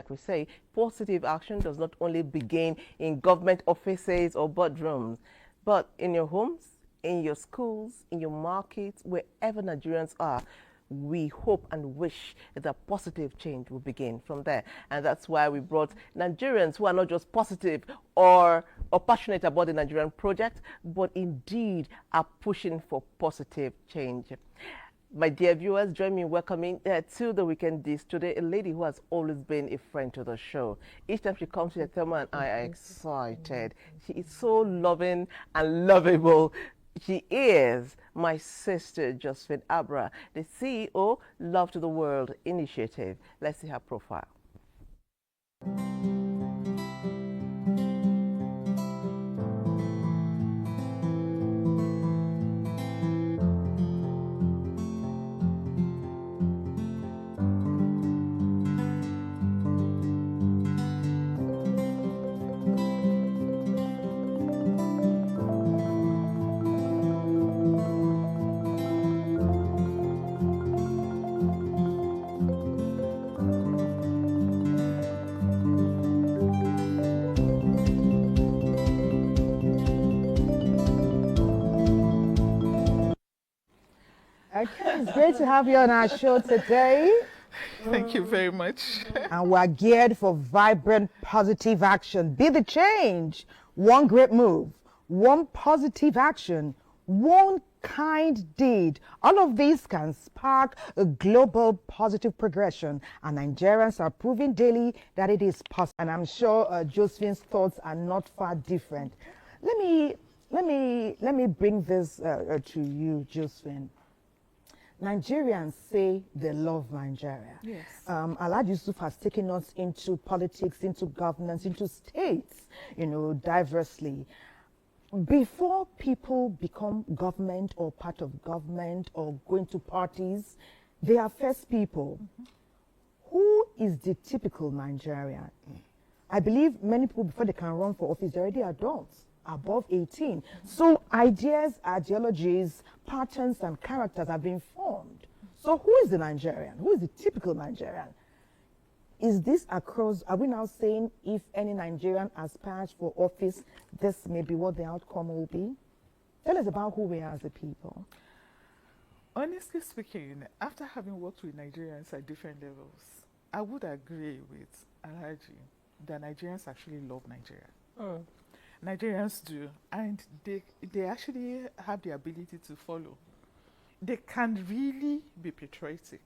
we say, positive action does not only begin in government offices or boardrooms, but in your homes, in your schools, in your markets, wherever Nigerians are. We hope and wish that positive change will begin from there. And that's why we brought Nigerians who are not just positive or passionate about the Nigerian project, but indeed are pushing for positive change. My dear viewers, join me in welcoming to the Weekend Disc today a lady who has always been a friend to the show. Each time she comes here, Thelma and I are excited. She is so loving and lovable. She is my sister, Josephine Abra, the CEO, Love to the World Initiative. Let's see her profile. Okay, it's great to have you on our show today. Thank you very much. And we're geared for vibrant, positive action. Be the change. One great move, one positive action, one kind deed. All of these can spark a global positive progression. And Nigerians are proving daily that it is possible. And I'm sure Josephine's thoughts are not far different. Let me bring this to you, Josephine. Nigerians say they love Nigeria. Yes. Alhaji Yusuf has taken us into politics, into governance, into states, diversely. Before people become government or part of government or go into parties, they are first people. Who is the typical Nigerian? I believe many people, before they can run for office, they're already adults, above 18. So ideas, ideologies, patterns, and characters have been formed. So who is the Nigerian? Who is the typical Nigerian? Is this across, are we now saying if any Nigerian aspires for office, this may be what the outcome will be? Tell us about who we are as a people. Honestly speaking, after having worked with Nigerians at different levels, I would agree with Alhaji that Nigerians actually love Nigeria. Nigerians do, and they actually have the ability to follow. They can really be patriotic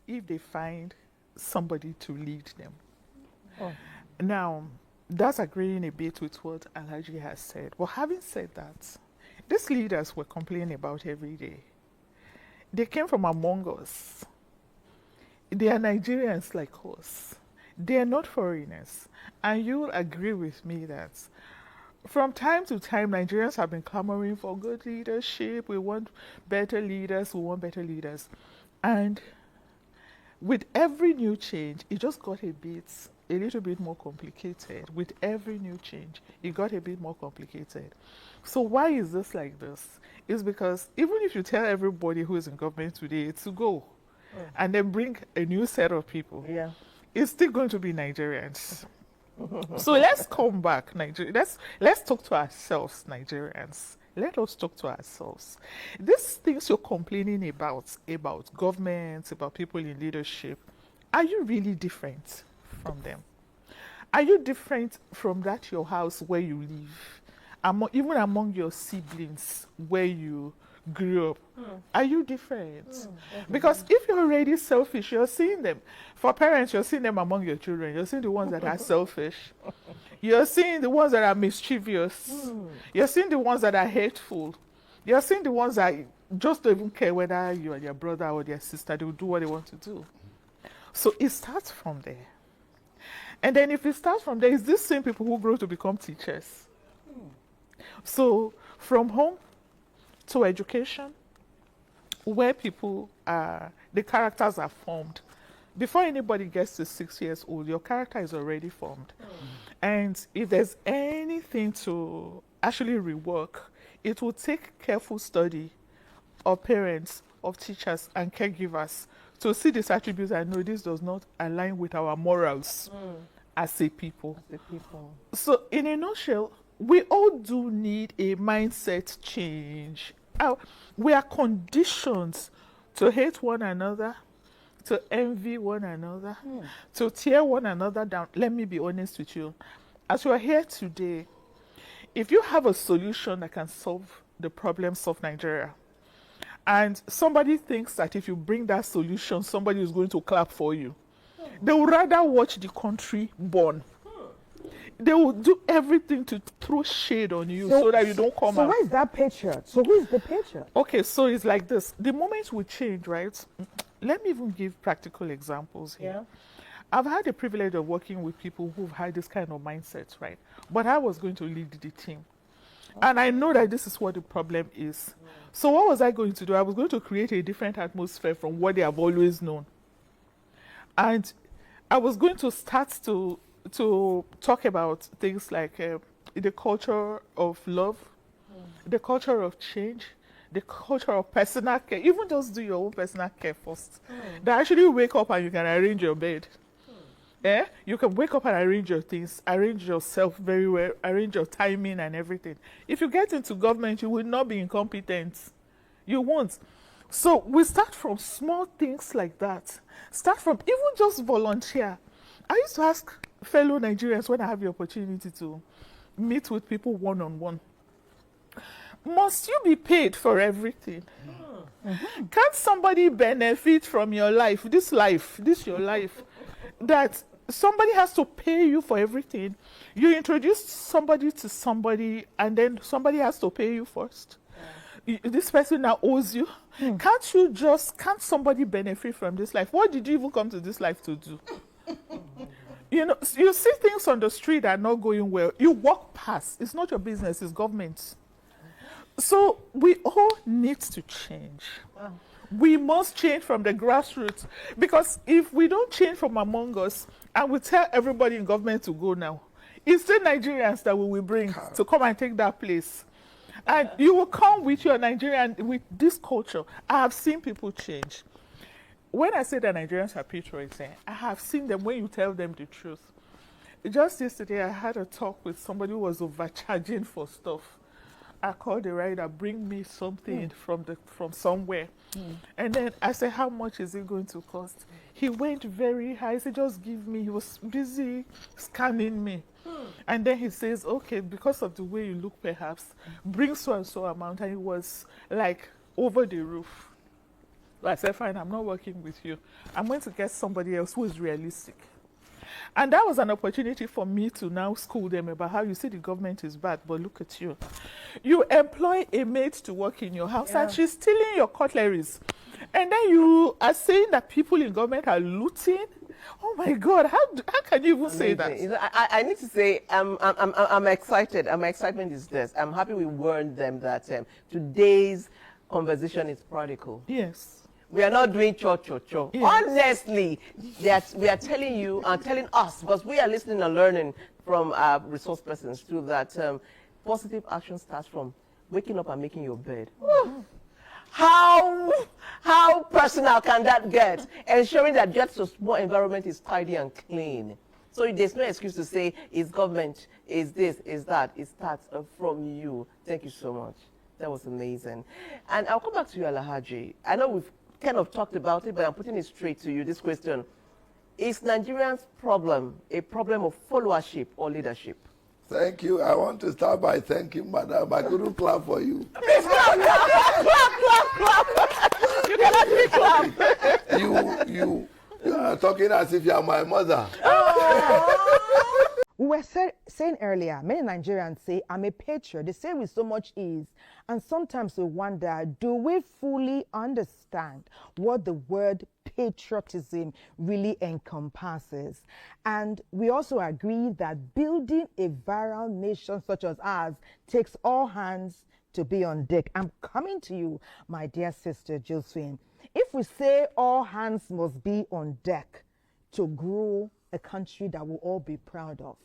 if they find somebody to lead them. Now, that's agreeing a bit with what Alhaji has said. But having said that, these leaders were complaining about every day. They came from among us. They are Nigerians like us. They are not foreigners. And you will agree with me that from time to time, Nigerians have been clamoring for good leadership. We want better leaders. We want better leaders. And with every new change, it just got a little bit more complicated. With every new change, it got a bit more complicated. So why is this like this? It's because even if you tell everybody who is in government today to go and then bring a new set of people, it's still going to be Nigerians. So let's come back, Nigeria. Let's talk to ourselves, Nigerians. Let us talk to ourselves. These things you're complaining about governments, about people in leadership, are you really different from them? Are you different from your house where you live? Even among your siblings where you grew up, are you different? Because if you're already selfish, you're seeing them. For parents, you're seeing them among your children. You're seeing the ones that are selfish. You're seeing the ones that are mischievous. You're seeing the ones that are hateful. You're seeing the ones that just don't even care whether you are their brother or their sister. They will do what they want to do. So it starts from there. And then if it starts from there, it's these same people who grow to become teachers. So from home to education, where the characters are formed. Before anybody gets to 6 years old, your character is already formed. And if there's anything to actually rework, it will take careful study of parents, of teachers, and caregivers to see these attributes and know this does not align with our morals as a people. The people. So, in a nutshell, we all do need a mindset change. We are conditioned to hate one another, to envy one another, to tear one another down. Let me be honest with you. As you are here today, if you have a solution that can solve the problems of Nigeria, and somebody thinks that if you bring that solution, somebody is going to clap for you, they would rather watch the country burn. They will do everything to throw shade on you so that you don't come So out. where is that patriot? So who is the patriot? Okay, so it's like this. The moment we change, right? Let me even give practical examples here. Yeah. I've had the privilege of working with people who've had this kind of mindset, right? But I was going to lead the team. And I know that this is what the problem is. So what was I going to do? I was going to create a different atmosphere from what they have always known. And I was going to start to talk about things like the culture of love, the culture of change, the culture of personal care. Even just do your own personal care first. That actually wake up and you can arrange your bed. Yeah, you can wake up and arrange your things, arrange yourself very well, arrange your timing and everything. If you get into government, you will not be incompetent. You won't. So we start from small things like that. Start from even just volunteer. I used to ask fellow Nigerians when I have the opportunity to meet with people one-on-one, must you be paid for everything? Can't somebody benefit from your life, this your life, that somebody has to pay you for everything? You introduce somebody to somebody and then somebody has to pay you first. This person now owes you. Can't somebody benefit from this life? What did you even come to this life to do? You know, you see things on the street that are not going well. You walk past. It's not your business, it's government. So we all need to change. We must change from the grassroots. Because if we don't change from among us and we tell everybody in government to go now, it's the Nigerians that we will bring to come and take that place. And you will come with your Nigerian, with this culture. I have seen people change. When I say that Nigerians are patriots, I have seen them when you tell them the truth. Just yesterday, I had a talk with somebody who was overcharging for stuff. I called the rider, bring me something from somewhere. And then I said, how much is it going to cost? He went very high. He said, just give me. He was busy scanning me. And then he says, okay, because of the way you look, perhaps, bring so and so amount. And it was like over the roof. I said, fine, I'm not working with you. I'm going to get somebody else who is realistic. And that was an opportunity for me to now school them about how you see the government is bad, but look at you. You employ a maid to work in your house and she's stealing your cutleries. And then you are saying that people in government are looting. Oh my God, how can you even say that? You know, I need to say I'm excited. My excitement is this. I'm happy we warned them that today's conversation is practical. Yes. We are not doing cho. Yes. Honestly, we are telling you and telling us, because we are listening and learning from our resource persons too, that positive action starts from waking up and making your bed. How personal can that get? Ensuring that just a small environment is tidy and clean. So there's no excuse to say it's government, is this, is that. It starts from you. Thank you so much. That was amazing. And I'll come back to you, Alhaji. I know we've kind of talked about it, but I'm putting it straight to you, this question. Is Nigerians' problem a problem of followership or leadership? Thank you. I want to start by thanking Madam. I couldn't clap for you. Please clap. You cannot be clap. You are talking as if you are my mother. We were saying earlier, many Nigerians say, I'm a patriot. They say with so much ease. And sometimes we wonder, do we fully understand what the word patriotism really encompasses? And we also agree that building a viral nation such as ours takes all hands to be on deck. I'm coming to you, my dear sister Josephine. If we say all hands must be on deck to grow a country that we'll all be proud of,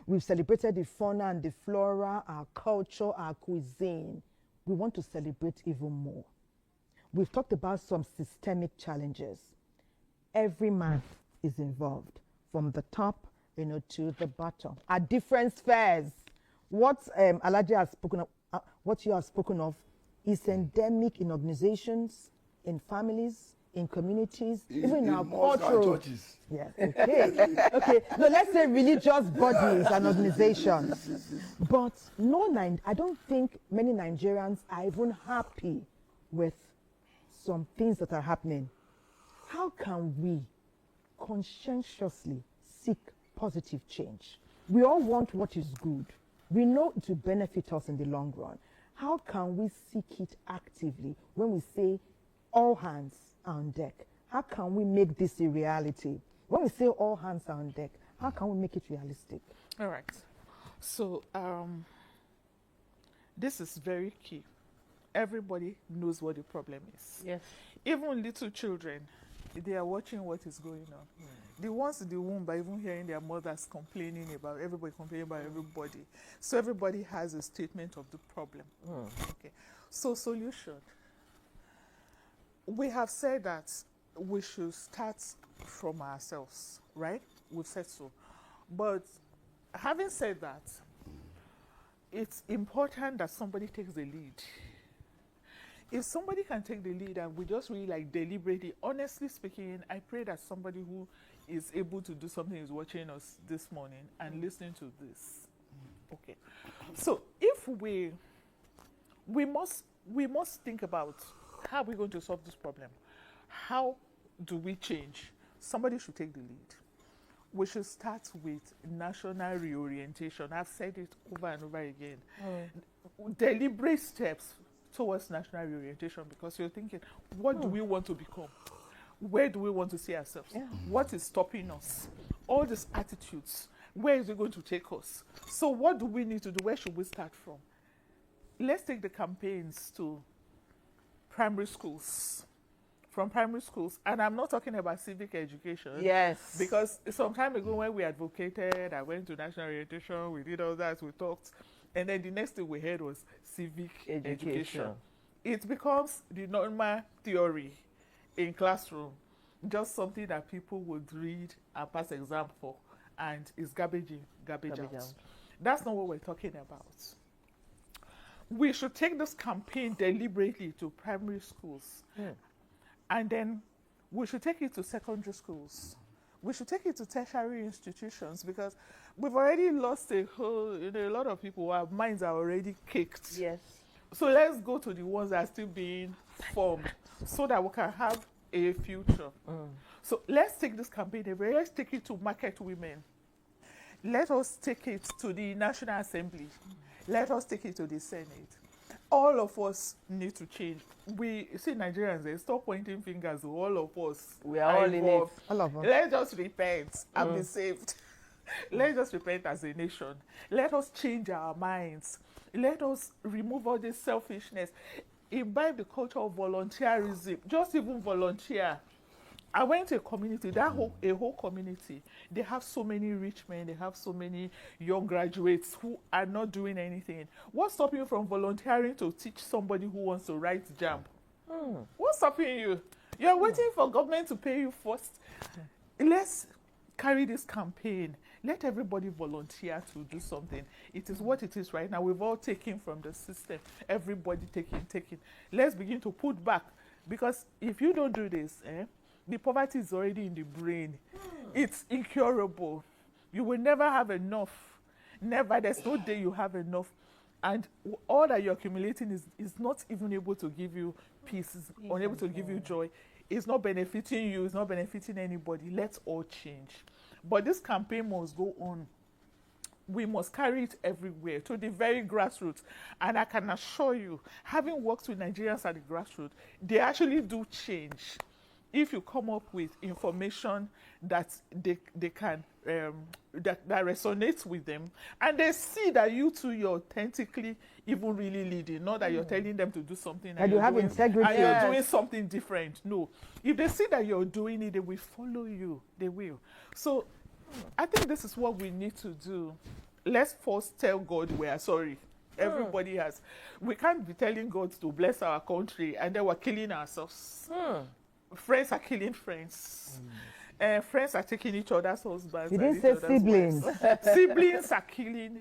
we've celebrated the fauna and the flora, our culture, our cuisine. We want to celebrate even more. We've talked about some systemic challenges. every man is involved, from the top, to the bottom, at different spheres. What Alhaji has spoken of, what you have spoken of, is endemic in organizations, in families, in communities, even in our cultural churches. Yes. Okay. Okay. No, let's say religious bodies and organizations. But I don't think many Nigerians are even happy with some things that are happening. How can we conscientiously seek positive change? We all want what is good. We know it will benefit us in the long run. How can we seek it actively when we say all hands are on deck? How can we make this a reality? When we say all hands are on deck, how can we make it realistic? All right. So this is very key. Everybody knows what the problem is. Yes. Even little children, they are watching what is going on. The ones in the womb are even hearing their mothers complaining about everybody. So everybody has a statement of the problem. Okay. So solution. We have said that we should start from ourselves, right? We've said so. But having said that, it's important that somebody takes the lead. If somebody can take the lead and we just really deliberately, honestly speaking, I pray that somebody who is able to do something is watching us this morning and listening to this. Okay. So if we must think about how are we going to solve this problem? How do we change? Somebody should take the lead. We should start with national reorientation. I've said it over and over again. Deliberate steps towards national reorientation, because you're thinking, what do we want to become? Where do we want to see ourselves? Yeah. What is stopping us? All these attitudes, where is it going to take us? So what do we need to do? Where should we start from? Let's take the campaigns to primary schools. From primary schools, and I'm not talking about civic education. Yes. Because some time ago when we advocated, I went to national orientation, we did all that, we talked, and then the next thing we heard was civic education. It becomes the normal theory in classroom, just something that people would read and pass exam for, and it's garbage in, garbage out. That's not what we're talking about. We should take this campaign deliberately to primary schools. And then we should take it to secondary schools. We should take it to tertiary institutions, because we've already lost a lot of people, our minds are already caked. Yes. So let's go to the ones that are still being formed so that we can have a future. So let's take this campaign, let's take it to market women. Let us take it to the National Assembly. Let us take it to the Senate. All of us need to change. We see Nigerians, they stop pointing fingers. All of us, we are all in it. All of us. Let's just repent and be saved. Let's just repent as a nation. Let us change our minds. Let us remove all this selfishness. Imbibe the culture of volunteerism. Just even volunteer. I went to a community, a whole community. They have so many rich men, they have so many young graduates who are not doing anything. What's stopping you from volunteering to teach somebody who wants to write JAMB? What's stopping you? You're waiting for government to pay you first. Let's carry this campaign. Let everybody volunteer to do something. It is what it is right now. We've all taken from the system. Everybody taking. Let's begin to put back. Because if you don't do this, the poverty is already in the brain. It's incurable. You will never have enough. Never. There's no day you have enough. And all that you're accumulating is not even able to give you peace, is unable to give you joy. It's not benefiting you. It's not benefiting anybody. Let's all change. But this campaign must go on. We must carry it everywhere, to the very grassroots. And I can assure you, having worked with Nigerians at the grassroots, they actually do change. If you come up with information that they can that resonates with them, and they see that you too, you're authentically even really leading, not that you're telling them to do something and you have integrity and you're doing something different. No, if they see that you're doing it, they will follow you. They will. So I think this is what we need to do. Let's first tell God we are sorry. Everybody has. We can't be telling God to bless our country and then we're killing ourselves. friends are killing friends. Friends are taking each other's husbands. You and didn't each say other's siblings. wives. Siblings are killing.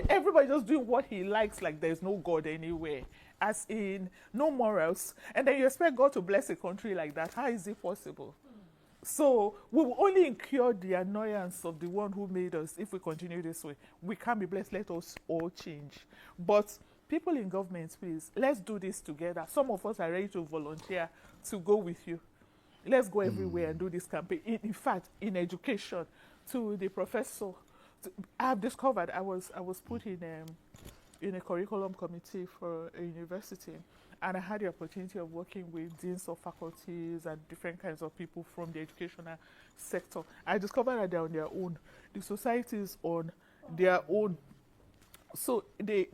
Everybody just doing what he likes, like there's no God anywhere. As in, no morals. And then you expect God to bless a country like that. How is it possible? So we will only incur the annoyance of the one who made us if we continue this way. We can't be blessed. Let us all change. But people in government, please, let's do this together. Some of us are ready to volunteer to go with you. Let's go everywhere and do this campaign. In fact, in education, to the professor, I've discovered I was put in a curriculum committee for a university, and I had the opportunity of working with deans of faculties and different kinds of people from the educational sector. I discovered that they're on their own. The society is on their own. So they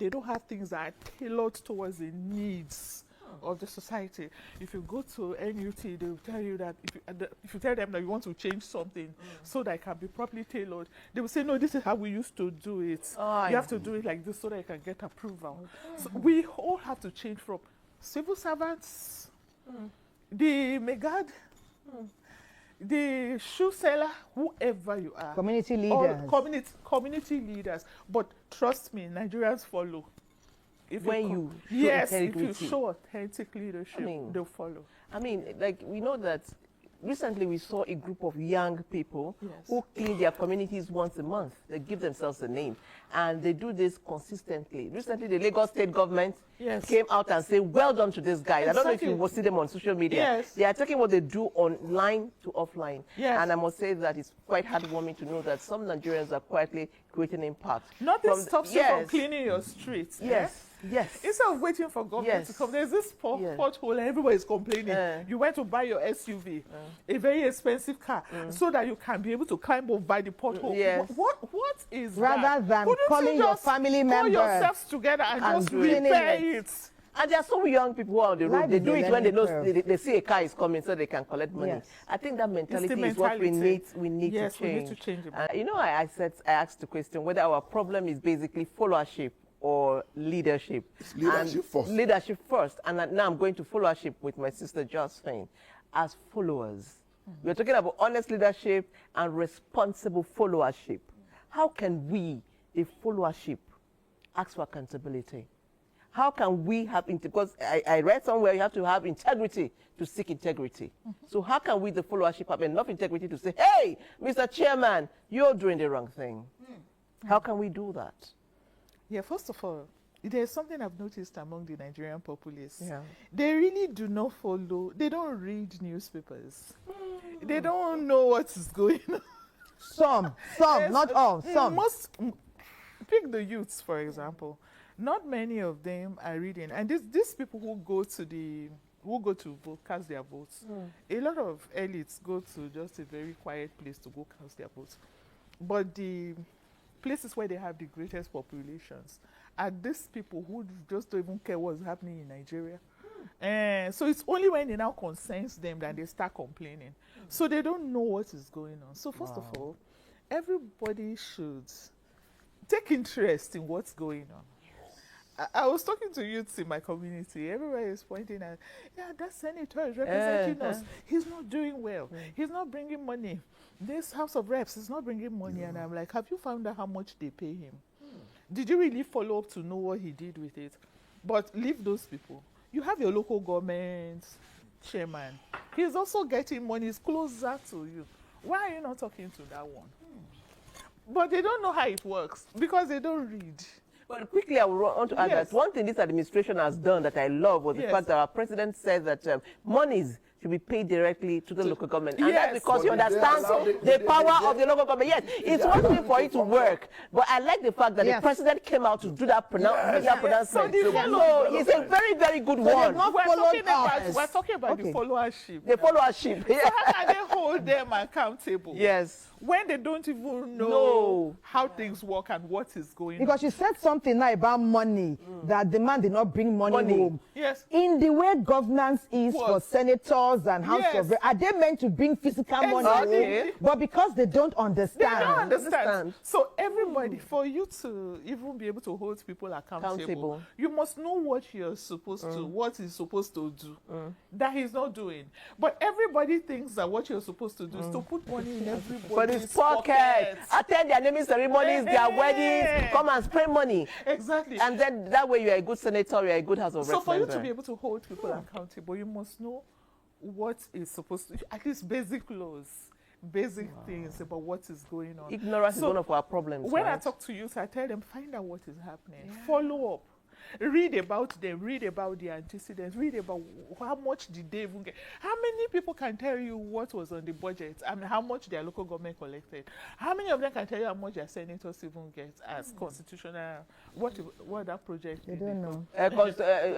don't have things that are tailored towards the needs of the society. If you go to NUT, they will tell you that if you tell them that you want to change something so that it can be properly tailored, they will say, no, this is how we used to do it. You have to do it like this so that you can get approval. So we all have to change from civil servants, the megad, the shoe seller, whoever you are. Community All leaders. community leaders. But trust me, Nigerians follow. If When you show yes, if you integrity. show authentic leadership, I mean, they'll follow. I mean, like, we know that recently we saw a group of young people Yes. who clean their communities once a month. They give themselves a name, and they do this consistently. Recently, the Lagos state government Yes. came out and said, well done to this guy. I don't know if Exactly. you will see them on social media. Yes. They are taking what they do online to offline. Yes. And I must say that it's quite heartwarming to know that some Nigerians are quietly creating impact. Nothing From- stops you yes. from cleaning your streets. Yes, yes. Instead of waiting for government to Yes. come, there's this Yes. pothole and everybody's complaining. You went to buy your SUV, a very expensive car, so that you can be able to climb over the pothole. Yes. What is Rather that? than Couldn't you calling your just family pull members yourselves together and and just cleaning repair it? it. And there are some young people who are on the road. Life They is do a it when they know learning curve. they see a car is coming so they can collect money. Yes. I think that mentality the is what we mentality. need. We need Yes, to we change. need to change it. You know, I asked the question whether our problem is basically followership or leadership. It's leadership And first. Leadership first. And now I'm going to followership with my sister Josephine. As followers, we're talking about honest leadership and responsible followership. How can we, the followership, ask for accountability? How can we have, because I read somewhere you have to have integrity to seek integrity. So how can we, the followership, have enough integrity to say, hey, Mr. Chairman, you're doing the wrong thing? How can we do that? Yeah, first of all, there's something I've noticed among the Nigerian populace. Yeah. They really do not follow, they don't read newspapers. They don't know what is going on. Some, Yes, not all, some. Pick the youths, for example. Not many of them are reading. And these people who go to vote, cast their votes, a lot of elites go to just a very quiet place to go cast their votes. But the places where they have the greatest populations are these people who just don't even care what's happening in Nigeria. So it's only when it now concerns them that they start complaining. So they don't know what is going on. So first of all, everybody should take interest in what's going on. I was talking to youths in my community. Everybody is pointing at, yeah, that senator is representing us. He's not doing well. He's not bringing money. This House of Reps is not bringing money. And I'm like, have you found out how much they pay him? Did you really follow up to know what he did with it? But leave those people. You have your local government chairman. He's also getting money. He's closer to you. Why are you not talking to that one? But they don't know how it works because they don't read. But quickly, I want to add Yes. that one thing this administration has done that I love was the Yes. fact that our president said that monies should be paid directly to the local government. And that's Yes. because he But did they understands allow the power of the local government. Yes, it's one thing for it to work. But I like the fact that Yes. the president came out to do that, Yes. that pronouncement. So the follow- So it's a very, very good they've one. not We're followed talking about us. the followership. The followership. So how can they hold them accountable? Yes. When they don't even know No. how things work and what is going on. Because you said something now about money, that the man did not bring money Money. home. Yes. In the way governance is for What? senators, laws and how Yes. are they meant to bring physical money? Exactly. But because they don't They don't understand, understand. So everybody, for you to even be able to hold people accountable, you must know what you're supposed to, what is supposed to do, that he's not doing. But everybody thinks that what you're supposed to do is to put money in But everybody's his pocket. Attend their naming ceremonies, their weddings, come and spend money. Exactly. And then that way you're a good senator, you're a good House of So for you to Representatives. be able to hold people accountable, you must know what is supposed to, at least basic laws, basic things about what is going on. Ignorance is So one of our problems. when I right? talk to youth, I tell them, find out what is happening, follow up, read about them, read about the antecedents, read about how much did they even get. How many people can tell you what was on the budget? I mean, how much their local government collected? How many of them can tell you how much their senators even get as constitutional? What that project? they don't know. A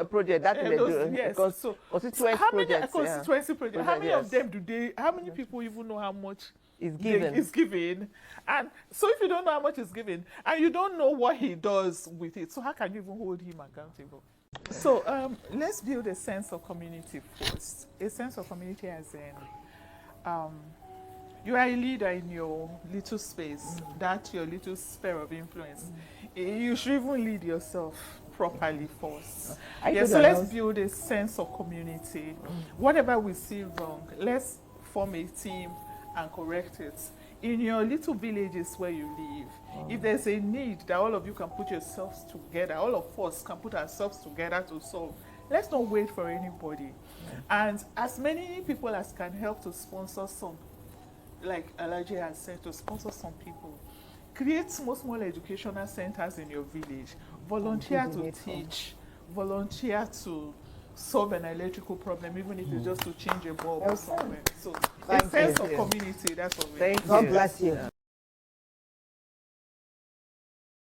project that they do. Yes. So Constituency how many projects, constituency projects? How many Yes. of them do they? How many people even know how much Is given. is given? And so if you don't know how much is given and you don't know what he does with it, so how can you even hold him accountable? So let's build a sense of community first. A sense of community as in you are a leader in your little space, that's your little sphere of influence. You should even lead yourself properly first. I So let's build a sense of community. Whatever we see wrong, let's form a team and correct it. In your little villages where you live, if there's a need that all of you can put yourselves together, all of us can put ourselves together to solve, let's not wait for anybody. And as many people as can help to sponsor some, like Alhaji has said, to sponsor some people, create small educational centers in your village, volunteer to teach, volunteer to solve an electrical problem, even if it's just to change a bulb or somewhere. So a sense of community, that's what we Thank God you. bless you.